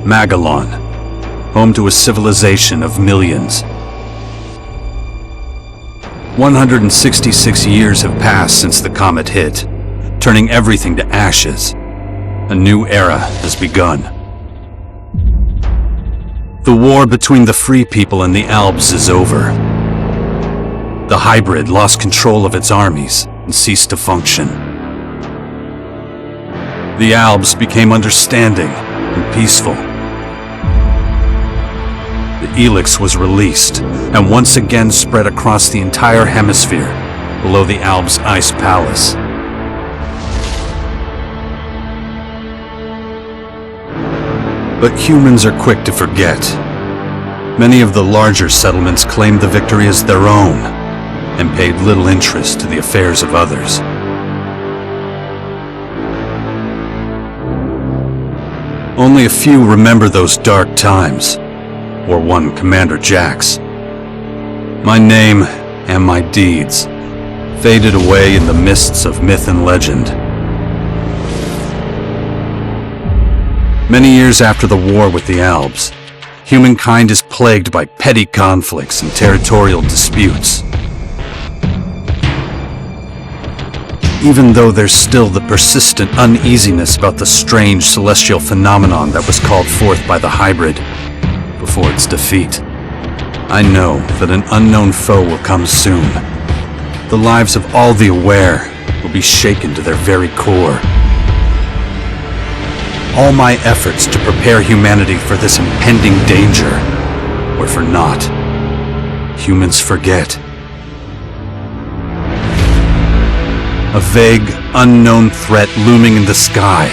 Magellan, home to a civilization of millions. 166 years have passed since the comet hit, turning everything to ashes. A new era has begun. The war between the free people and the Alps is over. The hybrid lost control of its armies and ceased to function. The Alps became understanding and peaceful. The ELEX was released and once again spread across the entire hemisphere below the Alps ice palace. But humans are quick to forget. Many of the larger settlements claimed the victory as their own and paid little interest to the affairs of others. Only a few remember those dark times, or one Commander Jax. My name and my deeds faded away in the mists of myth and legend. Many years after the war with the Alps, humankind is plagued by petty conflicts and territorial disputes. Even though there's still the persistent uneasiness about the strange celestial phenomenon that was called forth by the hybrid before its defeat, I know that an unknown foe will come soon. The lives of all the aware will be shaken to their very core. All my efforts to prepare humanity for this impending danger were for naught. Humans forget. A vague, unknown threat looming in the sky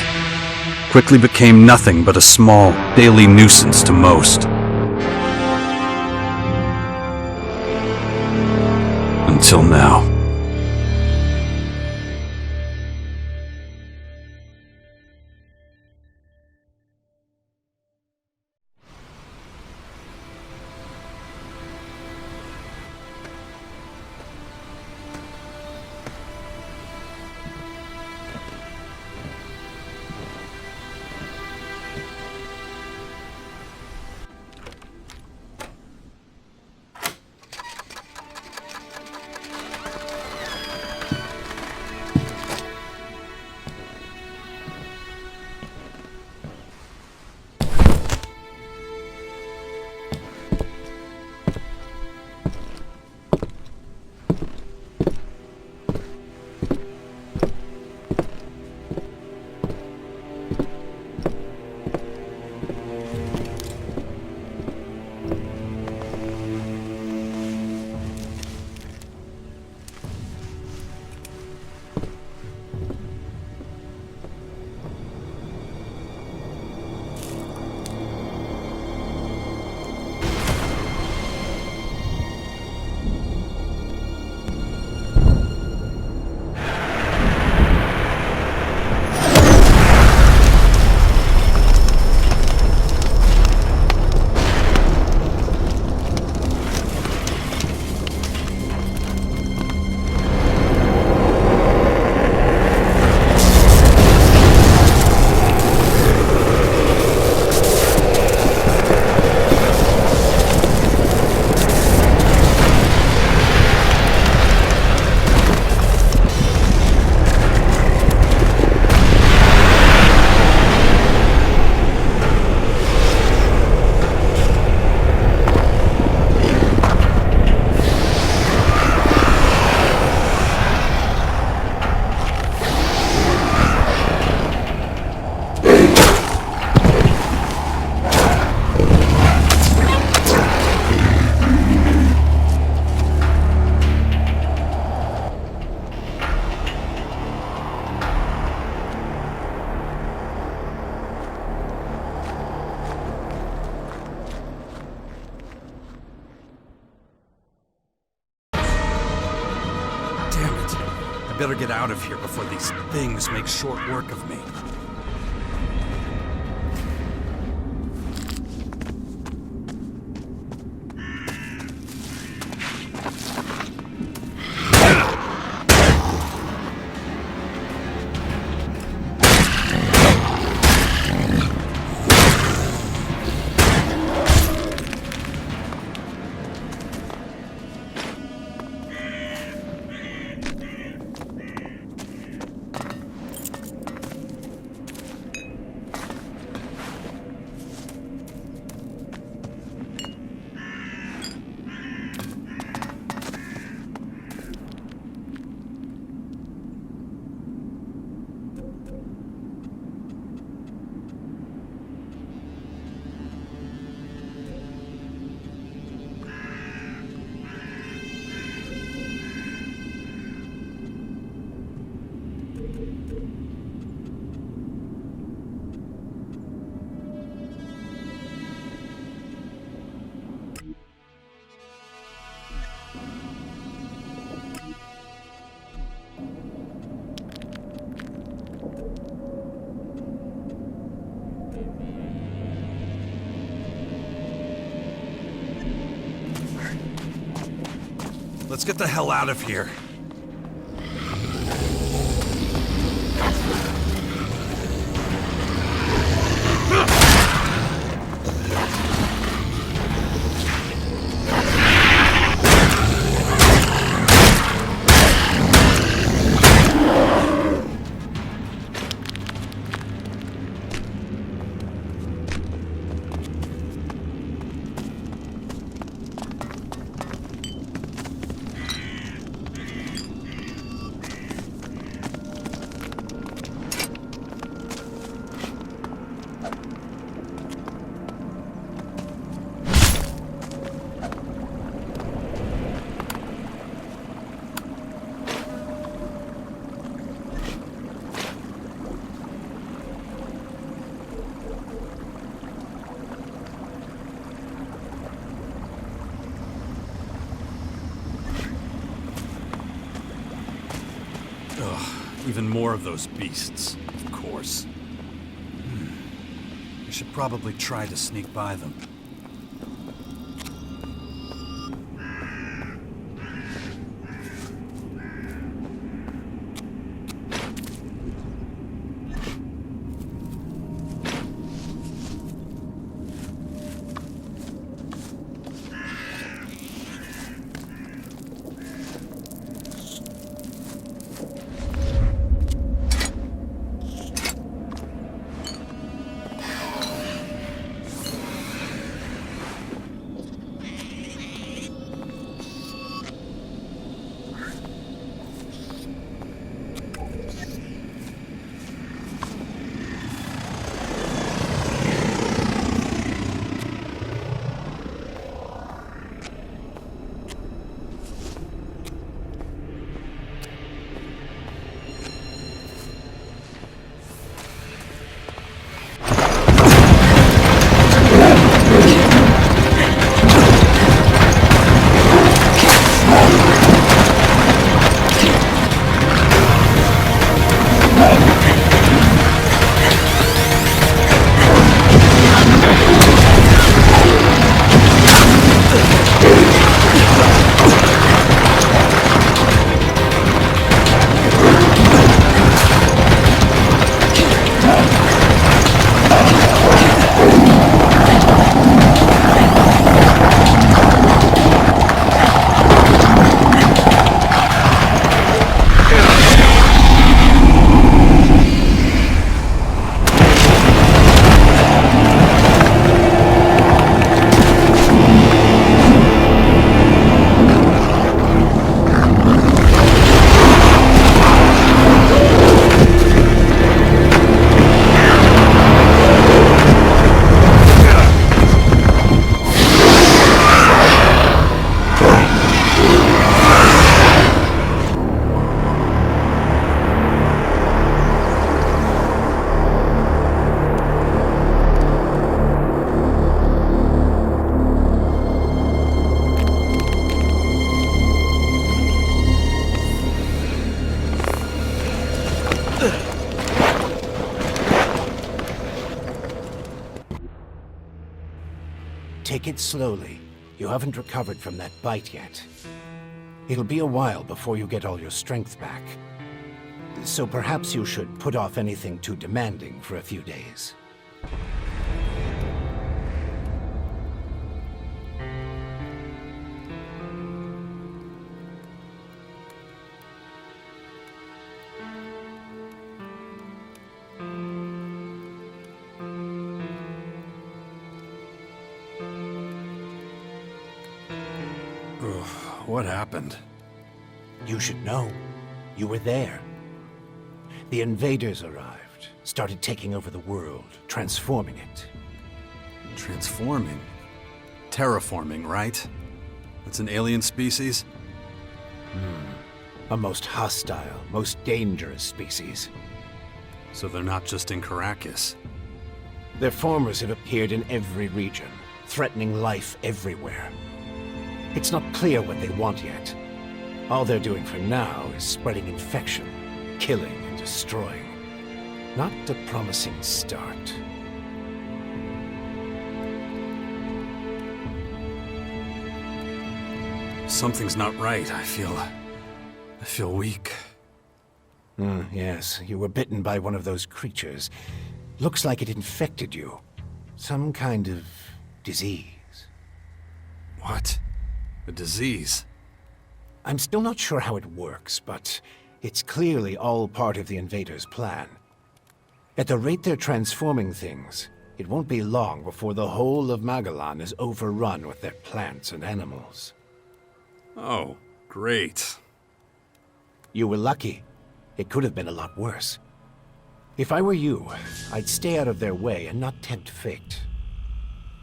quickly became nothing but a small, daily nuisance to most. Until now. I better get out of here before these things make short work of me. Let's get the hell out of here. Even more of those beasts, of course. I should probably try to sneak by them. Take it slowly. You haven't recovered from that bite yet. It'll be a while before you get all your strength back. So perhaps you should put off anything too demanding for a few days. What happened? You should know. You were there. The invaders arrived, started taking over the world, transforming it. Transforming? Terraforming, right? It's an alien species? A most hostile, most dangerous species. So they're not just in Caracas. Their formers have appeared in every region, threatening life everywhere. It's not clear what they want yet. All they're doing for now is spreading infection, killing and destroying. Not a promising start. Something's not right. I feel weak. Yes, you were bitten by one of those creatures. Looks like it infected you. Some kind of disease. What? A disease? I'm still not sure how it works, but it's clearly all part of the invaders' plan. At the rate they're transforming things, it won't be long before the whole of Magalan is overrun with their plants and animals. Oh, great. You were lucky. It could have been a lot worse. If I were you, I'd stay out of their way and not tempt fate.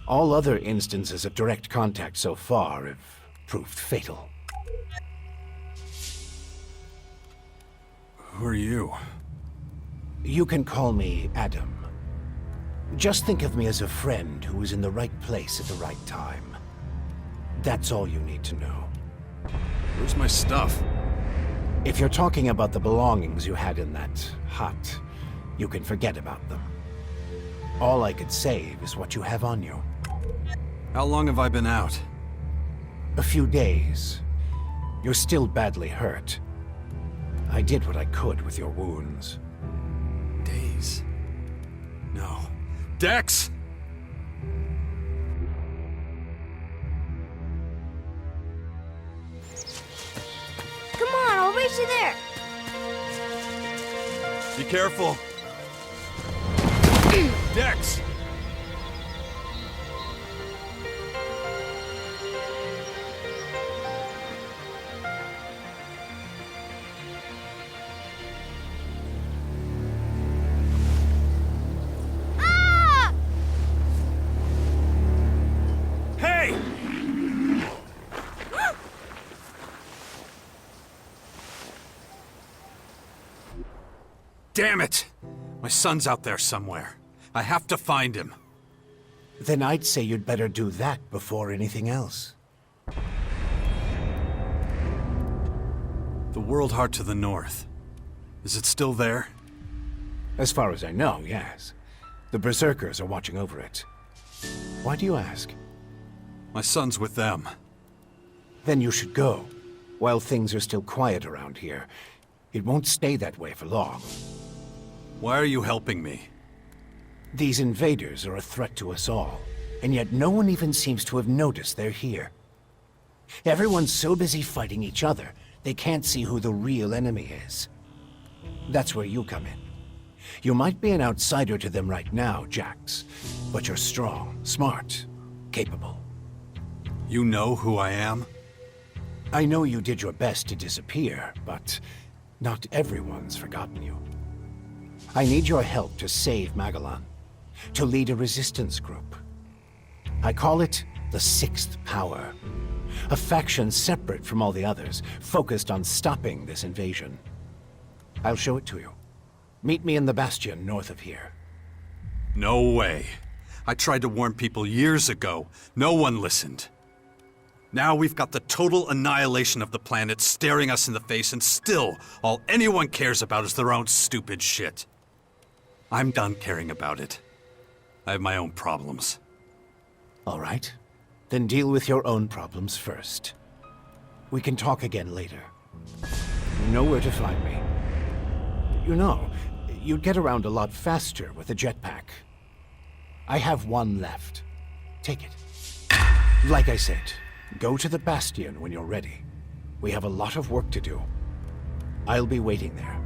All other instances of direct contact so far have proved fatal. Who are you? You can call me Adam. Just think of me as a friend who was in the right place at the right time. That's all you need to know. Where's my stuff? If you're talking about the belongings you had in that hut, you can forget about them. All I could save is what you have on you. How long have I been out? A few days. You're still badly hurt. I did what I could with your wounds. Days? No. Dex! Come on, I'll race you there. Be careful. Dex! Ah! Hey! Damn it! My son's out there somewhere. I have to find him. Then I'd say you'd better do that before anything else. The World Heart to the north. Is it still there? As far as I know, yes. The Berserkers are watching over it. Why do you ask? My son's with them. Then you should go, while things are still quiet around here. It won't stay that way for long. Why are you helping me? These invaders are a threat to us all, and yet no one even seems to have noticed they're here. Everyone's so busy fighting each other, they can't see who the real enemy is. That's where you come in. You might be an outsider to them right now, Jax, but you're strong, smart, capable. You know who I am? I know you did your best to disappear, but not everyone's forgotten you. I need your help to save Magalan, to lead a resistance group. I call it the Sixth Power, a faction separate from all the others, focused on stopping this invasion. I'll show it to you. Meet me in the Bastion north of here. No way. I tried to warn people years ago. No one listened. Now we've got the total annihilation of the planet staring us in the face, and still, all anyone cares about is their own stupid shit. I'm done caring about it. I have my own problems. All right. Then deal with your own problems first. We can talk again later. You know where to find me. You know, you'd get around a lot faster with a jetpack. I have one left. Take it. Like I said, go to the Bastion when you're ready. We have a lot of work to do. I'll be waiting there.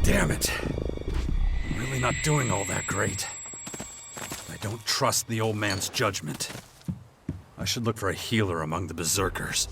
Damn it. I'm really not doing all that great. I don't trust the old man's judgment. I should look for a healer among the Berserkers.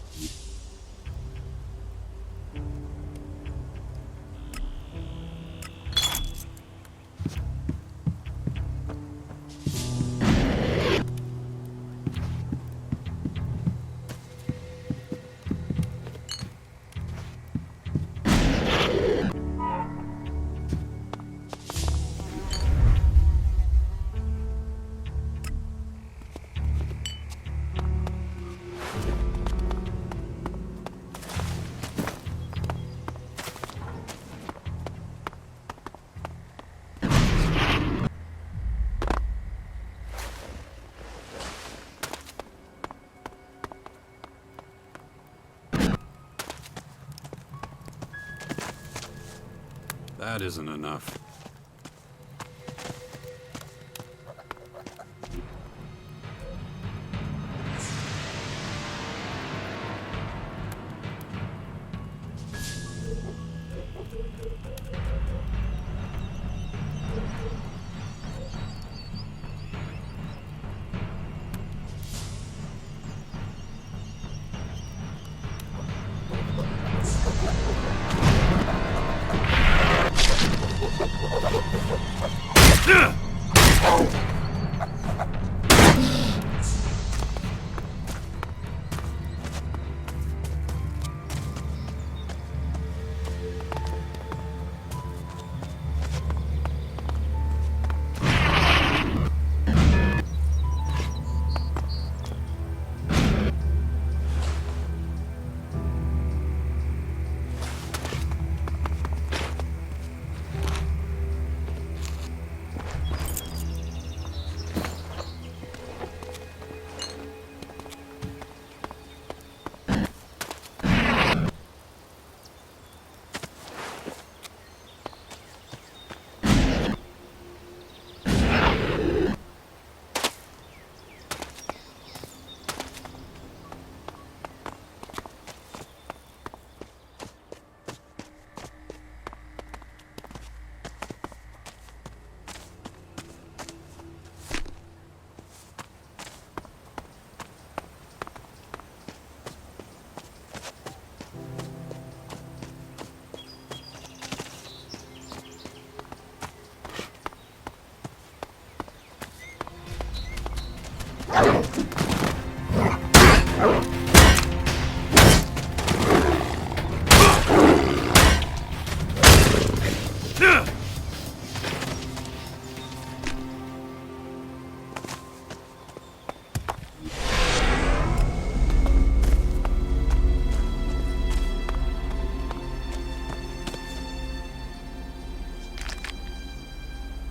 That isn't enough.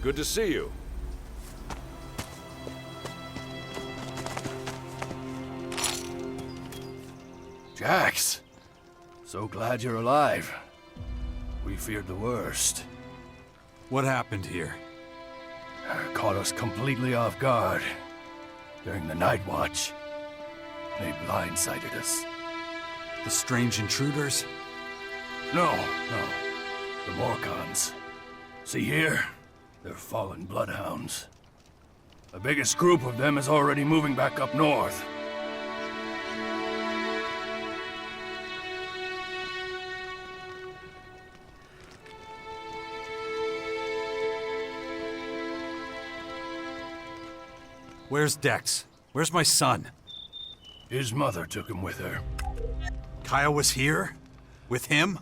Good to see you. Jax, so glad you're alive. We feared the worst. What happened here? Caught us completely off guard during the night watch. They blindsided us. The strange intruders? No. The Morcons. See here? They're fallen bloodhounds. The biggest group of them is already moving back up north. Where's Dex? Where's my son? His mother took him with her. Kaya was here? With him?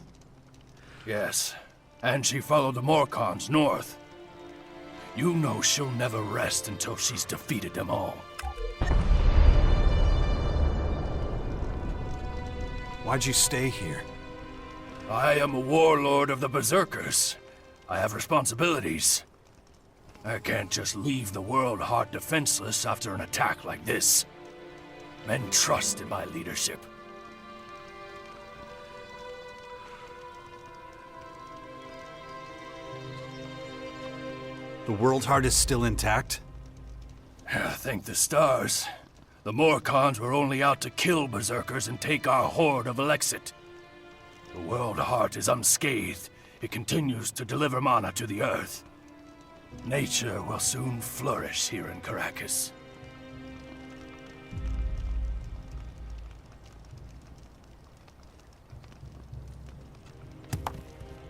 Yes, and she followed the Morcons north. You know she'll never rest until she's defeated them all. Why'd you stay here? I am a warlord of the Berserkers. I have responsibilities. I can't just leave the world heart defenseless after an attack like this. Men trust in my leadership. The World Heart is still intact? Thank the stars. The Morcons were only out to kill Berserkers and take our horde of ELEX. The World Heart is unscathed. It continues to deliver mana to the Earth. Nature will soon flourish here in Caracas.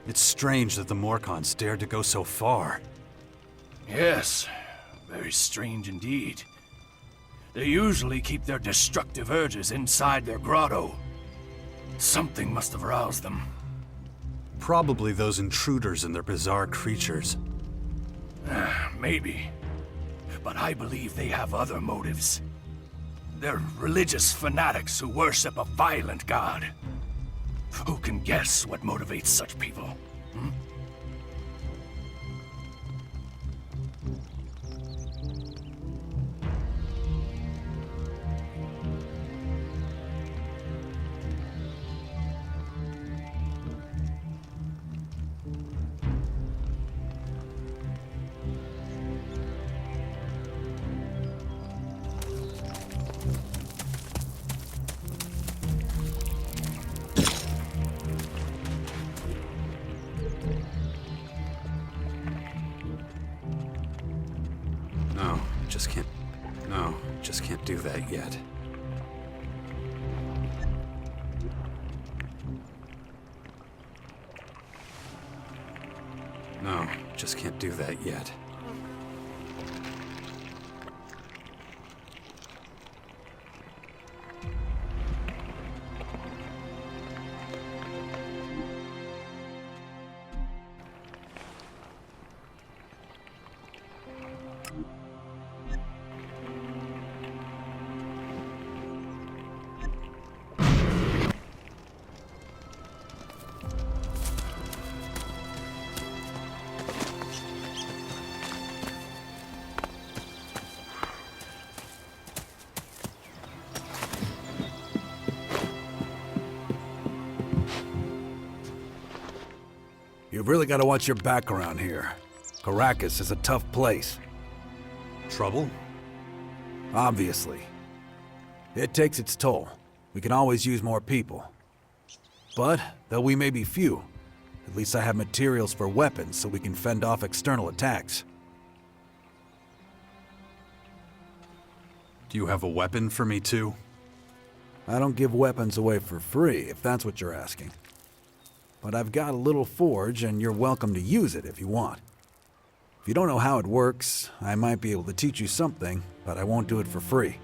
It's strange that the Morcons dared to go so far. Yes, very strange indeed. They usually keep their destructive urges inside their grotto. Something must have roused them. Probably those intruders and their bizarre creatures. Maybe. But I believe they have other motives. They're religious fanatics who worship a violent god. Who can guess what motivates such people? just can't... No, just can't do that yet. No, just can't do that yet. You've really got to watch your back around here. Caracas is a tough place. Trouble? Obviously. It takes its toll. We can always use more people. But, though we may be few, at least I have materials for weapons so we can fend off external attacks. Do you have a weapon for me too? I don't give weapons away for free, if that's what you're asking. But I've got a little forge, and you're welcome to use it if you want. If you don't know how it works, I might be able to teach you something, but I won't do it for free.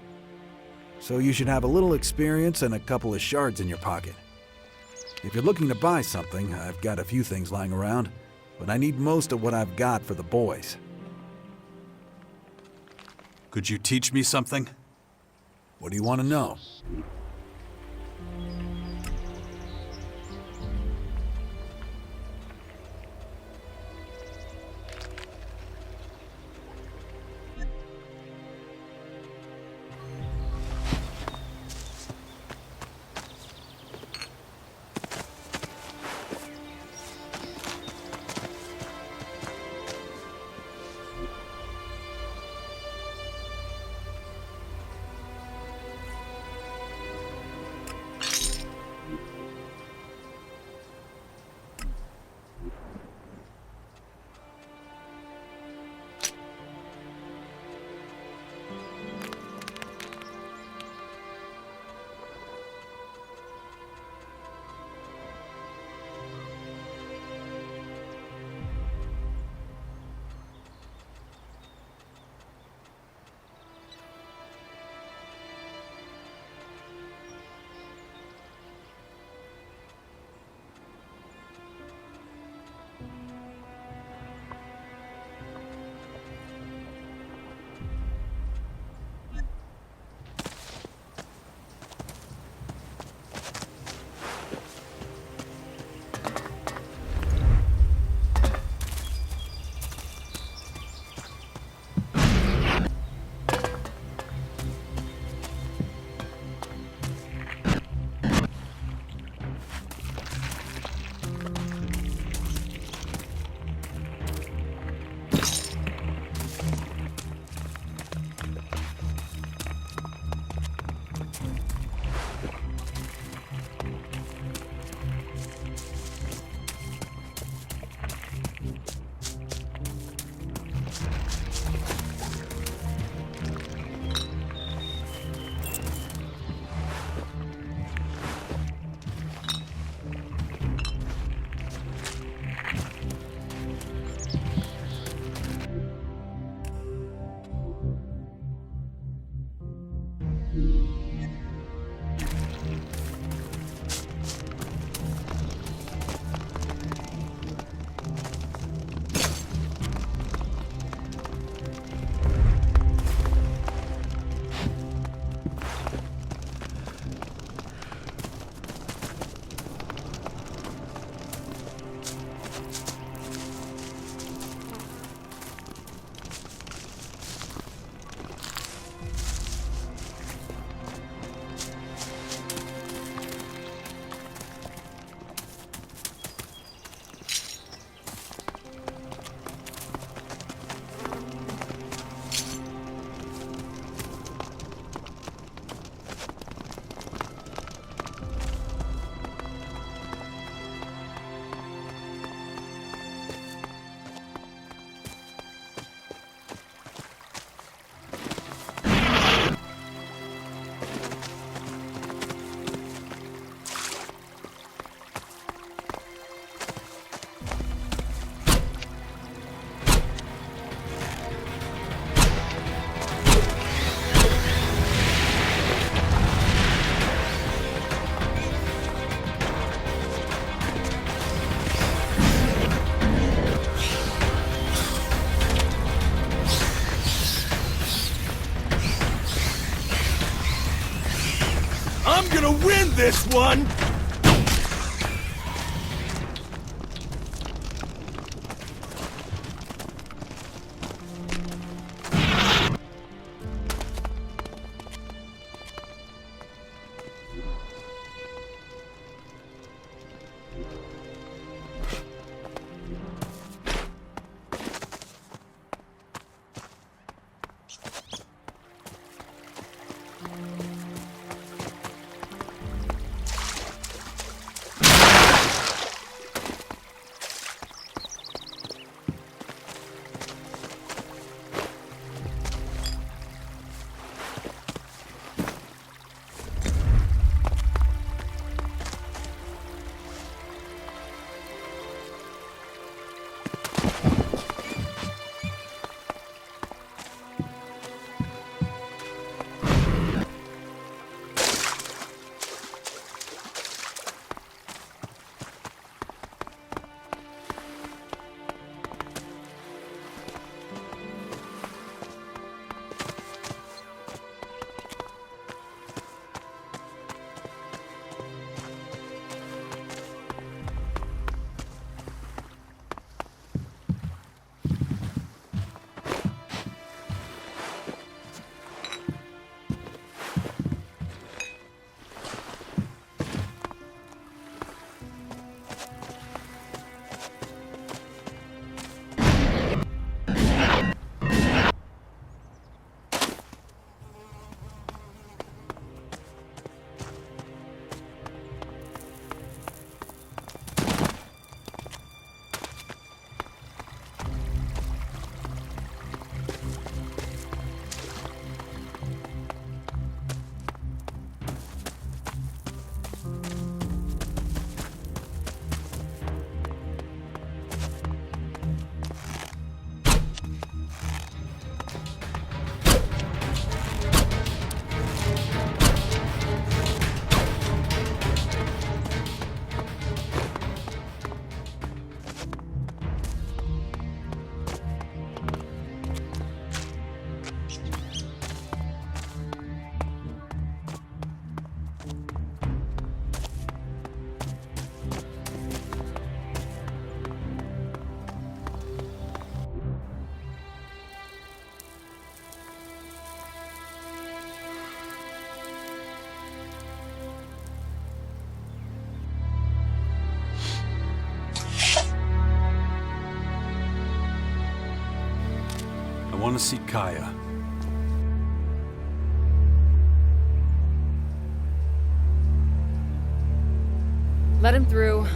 So you should have a little experience and a couple of shards in your pocket. If you're looking to buy something, I've got a few things lying around, but I need most of what I've got for the boys. Could you teach me something? What do you want to know? this one? I want to see Kaya. Let him through.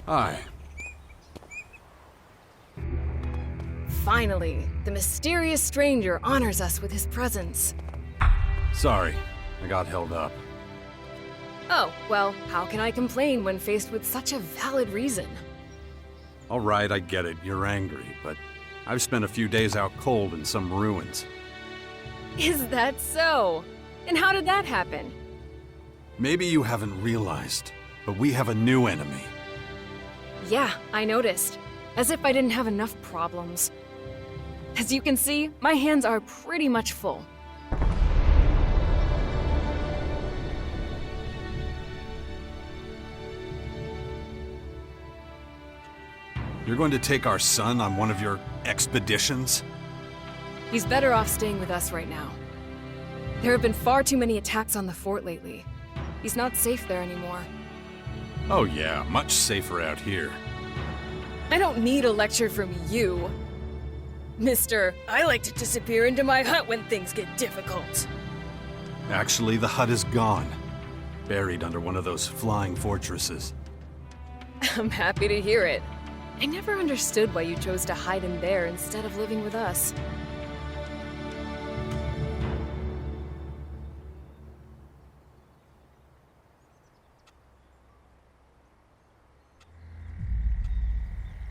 Hi. Finally, the mysterious stranger honors us with his presence. Sorry, I got held up. Oh, well, how can I complain when faced with such a valid reason? All right, I get it. You're angry, but I've spent a few days out cold in some ruins. Is that so? And how did that happen? Maybe you haven't realized, but we have a new enemy. Yeah, I noticed. As if I didn't have enough problems. As you can see, my hands are pretty much full. You're going to take our son on one of your expeditions? He's better off staying with us right now. There have been far too many attacks on the fort lately. He's not safe there anymore. Oh yeah, much safer out here. I don't need a lecture from you. Mister, I like to disappear into my hut when things get difficult. Actually, the hut is gone. Buried under one of those flying fortresses. I'm happy to hear it. I never understood why you chose to hide in there instead of living with us.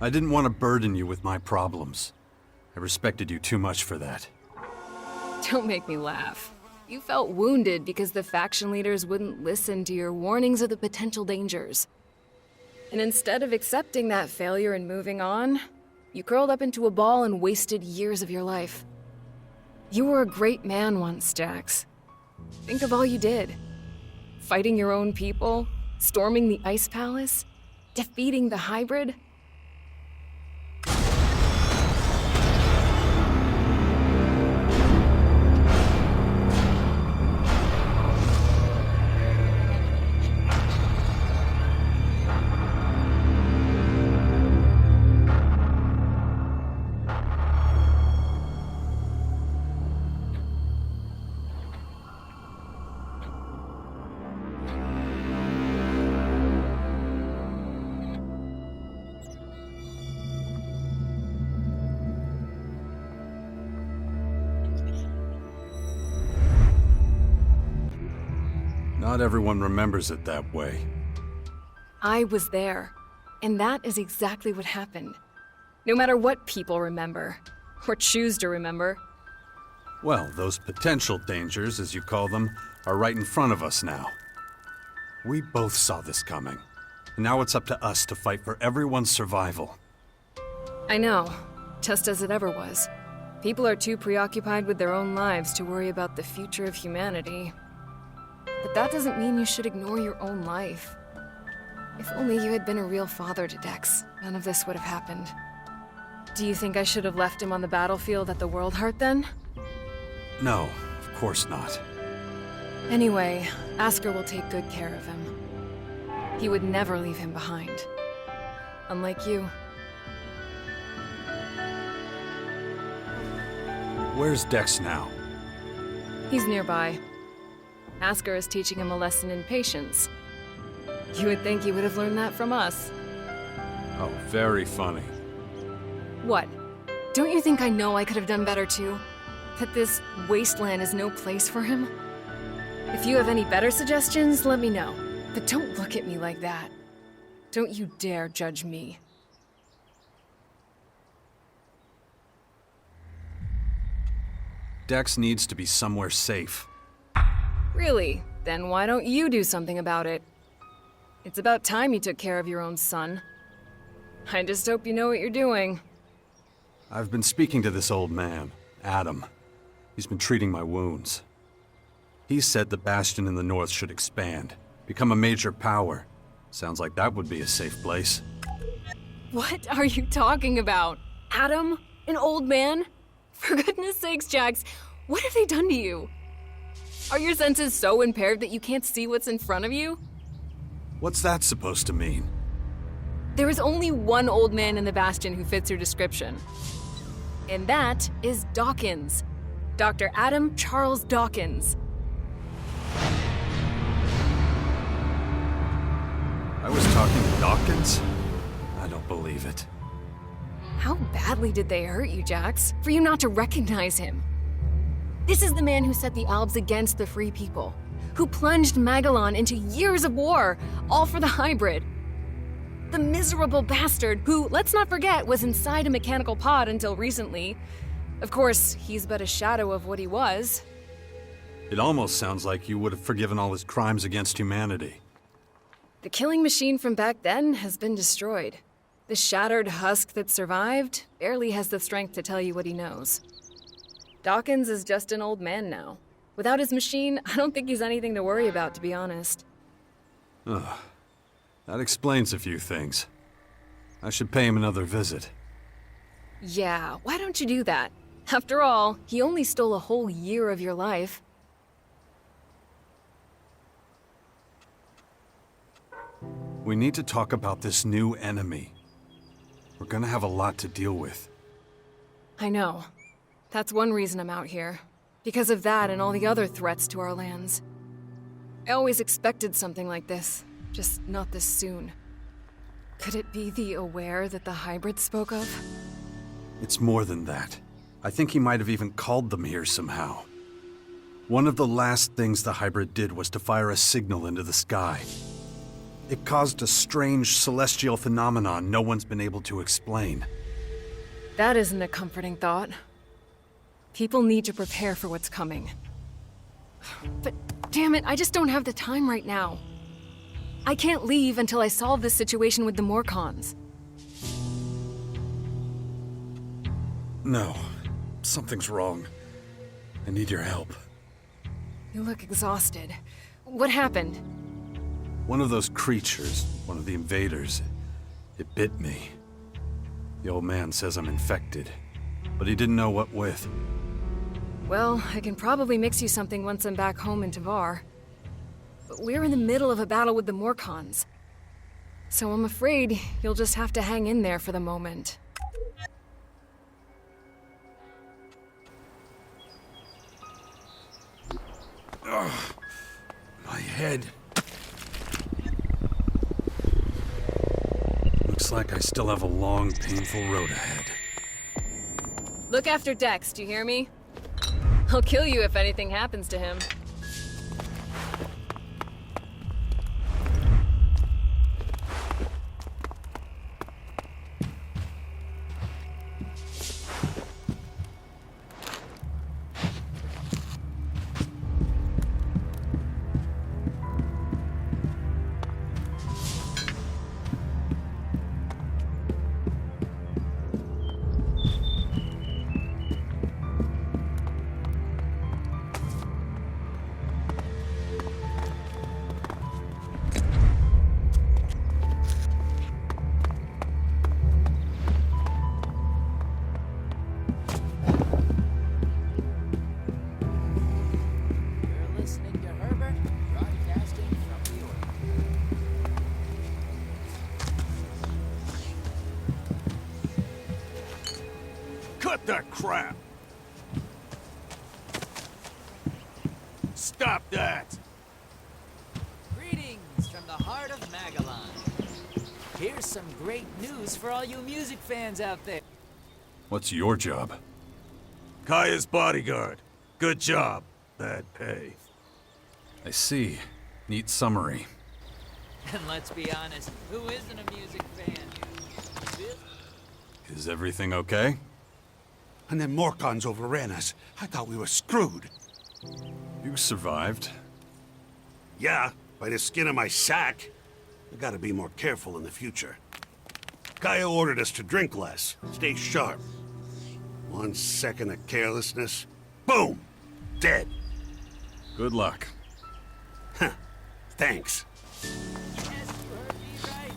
I didn't want to burden you with my problems. I respected you too much for that. Don't make me laugh. You felt wounded because the faction leaders wouldn't listen to your warnings of the potential dangers. And instead of accepting that failure and moving on, You curled up into a ball and wasted years of your life. You were a great man once, Jax. Think of all you did. Fighting your own people, storming the Ice Palace, defeating the hybrid. Not everyone remembers it that way. I was there, and that is exactly what happened. No matter what people remember, or choose to remember. Well, those potential dangers, as you call them, are right in front of us now. We both saw this coming, and now it's up to us to fight for everyone's survival. I know, just as it ever was. People are too preoccupied with their own lives to worry about the future of humanity. But that doesn't mean you should ignore your own life. If only you had been a real father to Dex, none of this would have happened. Do you think I should have left him on the battlefield at the World Heart then? No, of course not. Anyway, Asker will take good care of him. He would never leave him behind. Unlike you. Where's Dex now? He's nearby. Asker is teaching him a lesson in patience. You would think he would have learned that from us. Oh, very funny. What? Don't you think I know I could have done better too? That this wasteland is no place for him? If you have any better suggestions, let me know. But don't look at me like that. Don't you dare judge me. Dex needs to be somewhere safe. Really? Then why don't you do something about it? It's about time you took care of your own son. I just hope you know what you're doing. I've been speaking to this old man, Adam. He's been treating my wounds. He said the Bastion in the north should expand, become a major power. Sounds like that would be a safe place. What are you talking about? Adam? An old man? For goodness sakes, Jax, what have they done to you? Are your senses so impaired that you can't see what's in front of you? What's that supposed to mean? There is only one old man in the Bastion who fits your description. And that is Dawkins. Dr. Adam Charles Dawkins. I was talking to Dawkins? I don't believe it. How badly did they hurt you, Jax, for you not to recognize him? This is the man who set the Albs against the Free People, who plunged Magellan into years of war, all for the hybrid. The miserable bastard who, let's not forget, was inside a mechanical pod until recently. Of course, he's but a shadow of what he was. It almost sounds like you would have forgiven all his crimes against humanity. The killing machine from back then has been destroyed. The shattered husk that survived barely has the strength to tell you what he knows. Dawkins is just an old man now. Without his machine, I don't think he's anything to worry about, to be honest. Ugh. That explains a few things. I should pay him another visit. Yeah, why don't you do that? After all, he only stole a whole year of your life. We need to talk about this new enemy. We're gonna have a lot to deal with. I know. That's one reason I'm out here. Because of that and all the other threats to our lands. I always expected something like this, just not this soon. Could it be the Aware that the hybrid spoke of? It's more than that. I think he might have even called them here somehow. One of the last things the hybrid did was to fire a signal into the sky. It caused a strange celestial phenomenon no one's been able to explain. That isn't a comforting thought. People need to prepare for what's coming. But damn it, I just don't have the time right now. I can't leave until I solve this situation with the Morcons. No. Something's wrong. I need your help. You look exhausted. What happened? One of those creatures, one of the invaders, it bit me. The old man says I'm infected, but he didn't know what with. Well, I can probably mix you something once I'm back home in Tavar. But we're in the middle of a battle with the Morcons. So I'm afraid you'll just have to hang in there for the moment. My head. Looks like I still have a long, painful road ahead. Look after Dex, do you hear me? I'll kill you if anything happens to him. You're listening to Herbert, broadcasting from New York. Cut that crap! Stop that! Greetings from the heart of Magellan. Here's some great news for all you music fans out there. What's your job? Kaya's bodyguard. Good job. Bad pay. I see. Neat summary. And let's be honest, who isn't a music fan? Bill- Is everything okay? And then Morcons overran us. I thought we were screwed. You survived. Yeah, by the skin of my sack. I gotta be more careful in the future. Kaya ordered us to drink less, stay sharp. 1 second of carelessness, boom! Dead. Good luck. Huh. Thanks. Yes, you heard me right.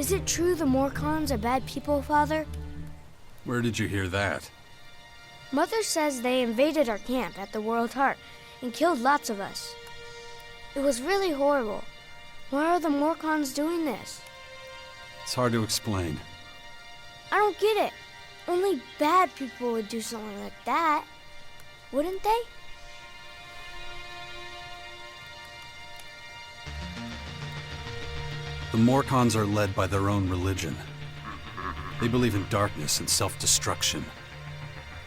Is it true the Morcons are bad people, Father? Where did you hear that? Mother says they invaded our camp at the World Heart and killed lots of us. It was really horrible. Why are the Morcons doing this? It's hard to explain. I don't get it. Only bad people would do something like that, wouldn't they? The Morcons are led by their own religion. They believe in darkness and self-destruction.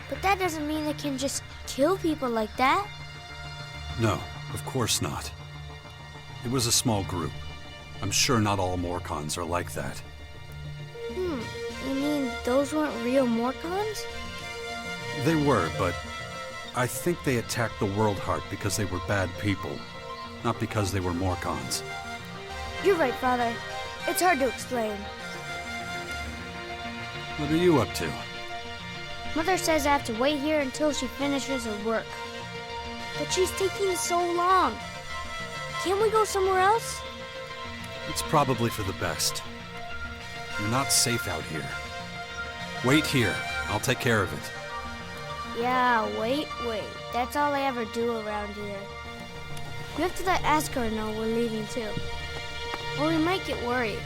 But that doesn't mean they can just kill people like that. No, of course not. It was a small group. I'm sure not all Morcons are like that. You mean those weren't real Morcons? They were, but I think they attacked the World Heart because they were bad people, not because they were Morcons. You're right, Father. It's hard to explain. What are you up to? Mother says I have to wait here until she finishes her work. But she's taking so long. Can't we go somewhere else? It's probably for the best. You're not safe out here. Wait here. I'll take care of it. Yeah, wait. That's all I ever do around here. You have to let Askar know we're leaving too. Or we might get worried.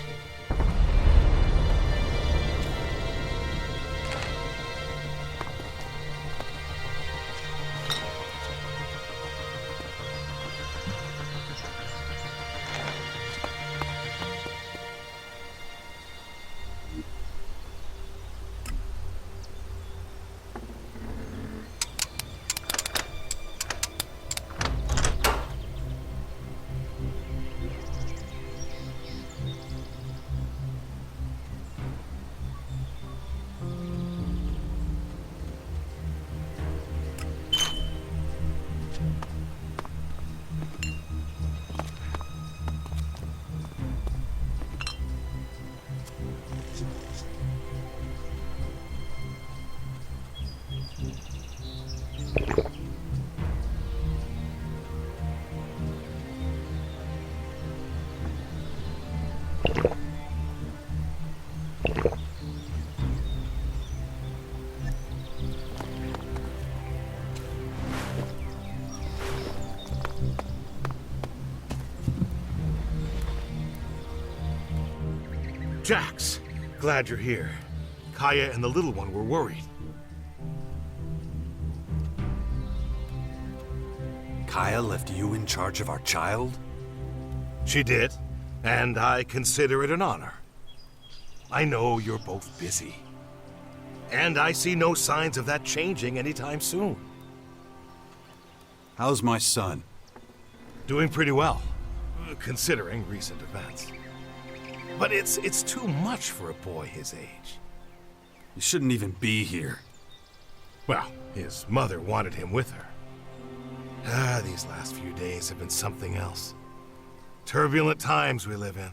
Jax, glad you're here. Kaya and the little one were worried. Kaya left you in charge of our child? She did, and I consider it an honor. I know you're both busy, and I see no signs of that changing anytime soon. How's my son? Doing pretty well, considering recent events. But it's too much for a boy his age. You shouldn't even be here. Well, his mother wanted him with her. These last few days have been something else. Turbulent times we live in.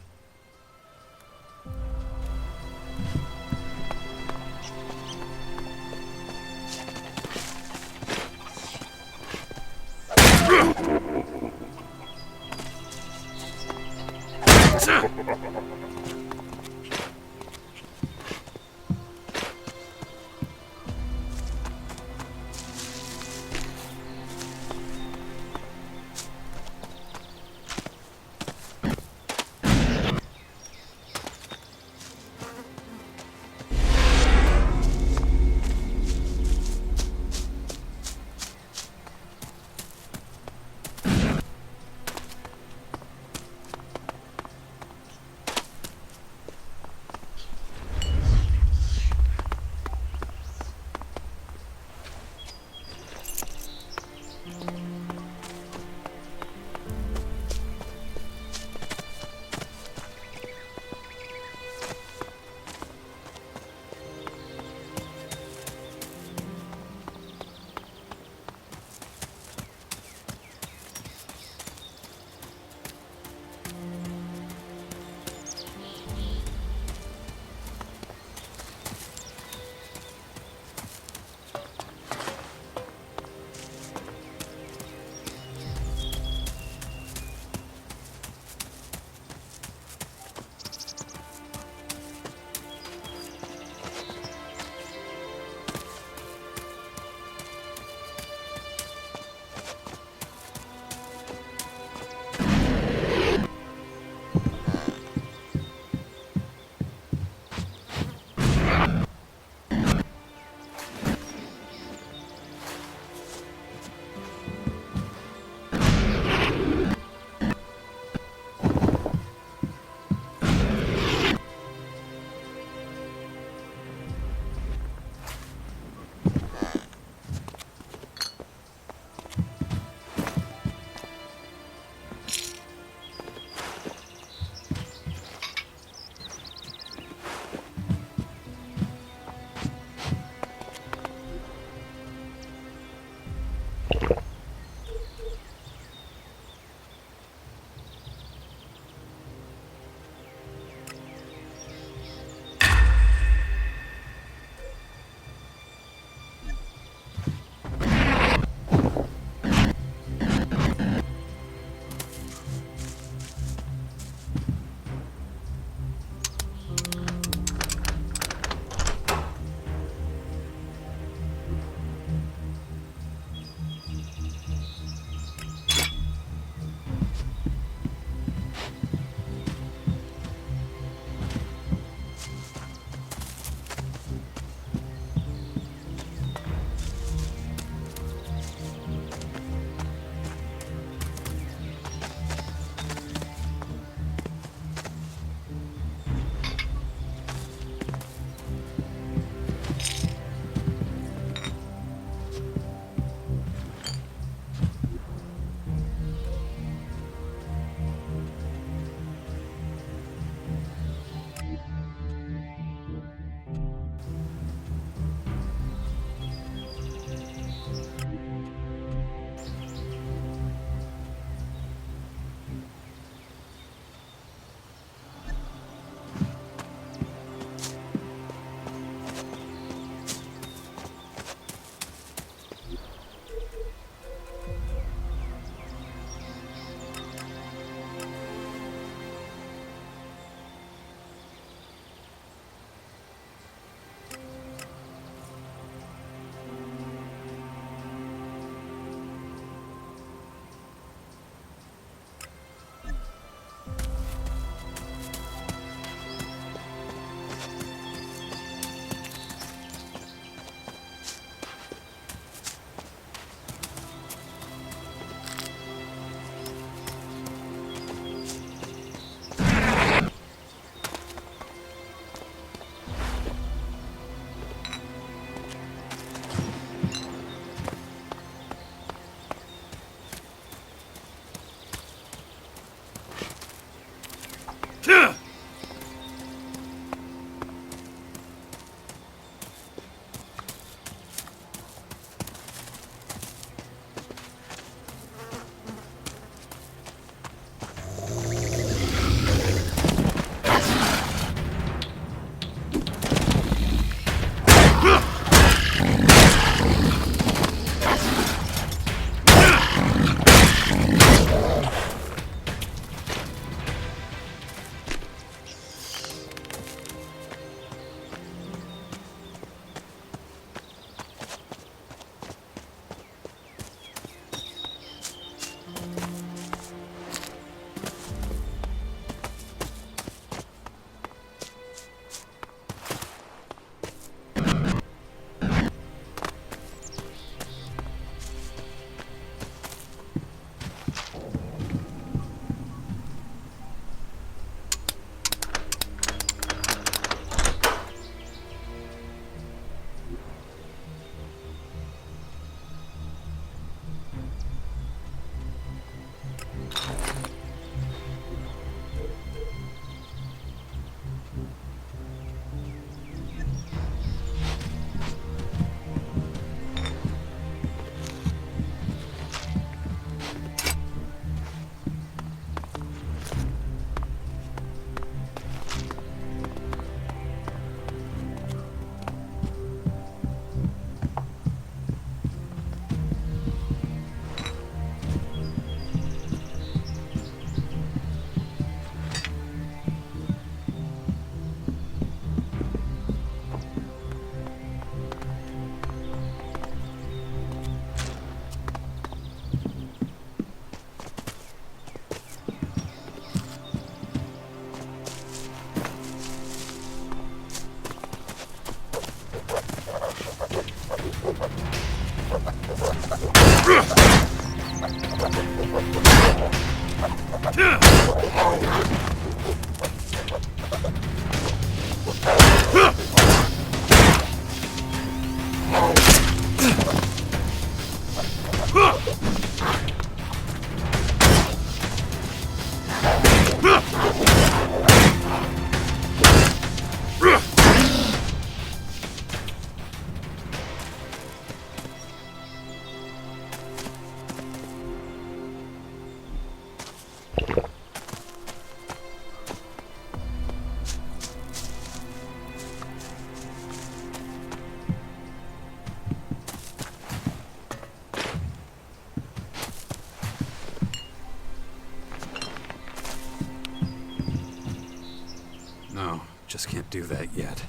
No, just can't do that yet.